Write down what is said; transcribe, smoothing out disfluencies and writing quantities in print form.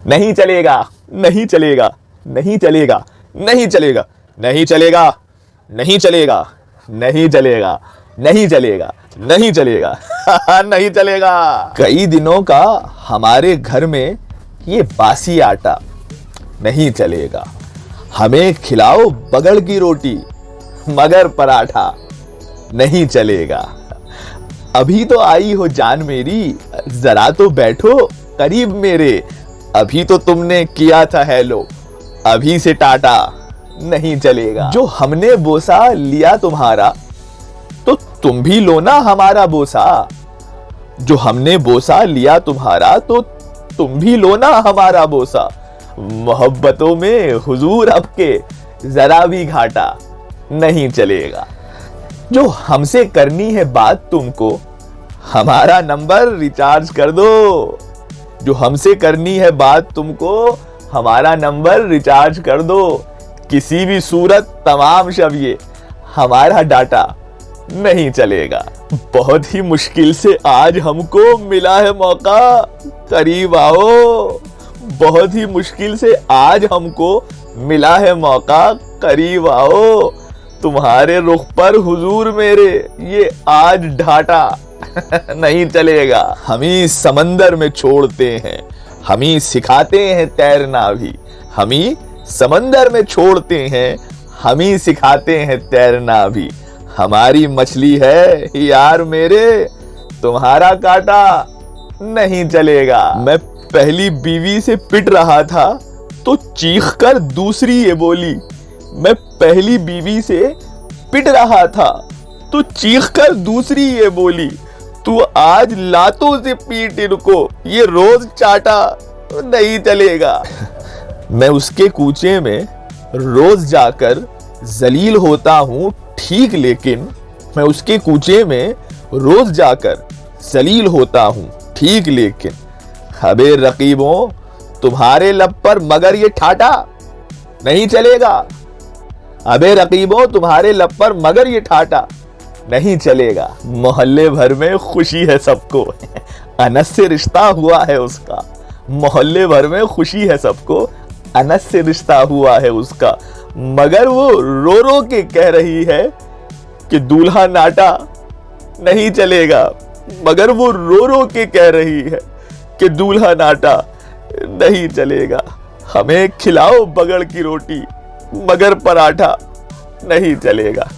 नहीं चलेगा, नहीं चलेगा, नहीं चलेगा, नहीं चलेगा, नहीं चलेगा, नहीं चलेगा, नहीं चलेगा, नहीं चलेगा, नहीं चलेगा, नहीं चलेगा। कई दिनों का हमारे घर में ये बासी आटा नहीं चलेगा। हमें खिलाओ बगड़ की रोटी मगर पराठा नहीं चलेगा। अभी तो आई हो जान मेरी, जरा तो बैठो करीब मेरे। अभी तो तुमने किया था हेलो, अभी से टाटा नहीं चलेगा। जो हमने बोसा लिया तुम्हारा तो तुम भी लो ना हमारा बोसा। जो हमने बोसा लिया तुम्हारा तो तुम भी लो ना हमारा बोसा। मोहब्बतों में हुजूर आपके जरा भी घाटा नहीं चलेगा। जो हमसे करनी है बात तुमको, हमारा नंबर रिचार्ज कर दो। जो हमसे करनी है बात तुमको, हमारा नंबर रिचार्ज कर दो। किसी भी सूरत तमाम शब ये हमारा डाटा नहीं चलेगा। बहुत ही मुश्किल से आज हमको मिला है मौका, करीब आओ। बहुत ही मुश्किल से आज हमको मिला है मौका, करीब आओ। तुम्हारे रुख पर हुजूर मेरे ये आज ढाटा नहीं चलेगा। हम ही समंदर में छोड़ते हैं, हम ही सिखाते हैं तैरना भी। हम ही समंदर में छोड़ते हैं, हम ही सिखाते हैं तैरना भी। हमारी मछली है यार मेरे, तुम्हारा काटा नहीं चलेगा। मैं पहली बीवी से पिट रहा था तो चीख कर दूसरी ये बोली। मैं पहली बीवी से पिट रहा था तो चीख कर दूसरी ये बोली। तू आज लातों से पीट इनको, ये रोज चाटा नहीं चलेगा। मैं उसके कूचे में रोज जाकर जलील होता हूँ ठीक, लेकिन मैं उसके कूचे में रोज जाकर जलील होता हूँ ठीक, लेकिन अबे रकीबों तुम्हारे लब पर मगर ये ठाटा नहीं चलेगा। अबे रकीबों तुम्हारे लब पर मगर ये ठाटा नहीं चलेगा। मोहल्ले भर में खुशी है सबको, अनस से रिश्ता हुआ है उसका। मोहल्ले भर में खुशी है सबको, अनस से रिश्ता हुआ है उसका। मगर वो रो रो के कह रही है कि दूल्हा नाटा नहीं चलेगा। मगर वो रो रो के कह रही है कि दूल्हा नाटा नहीं चलेगा। हमें खिलाओ बगड़ की रोटी मगर पराठा नहीं चलेगा।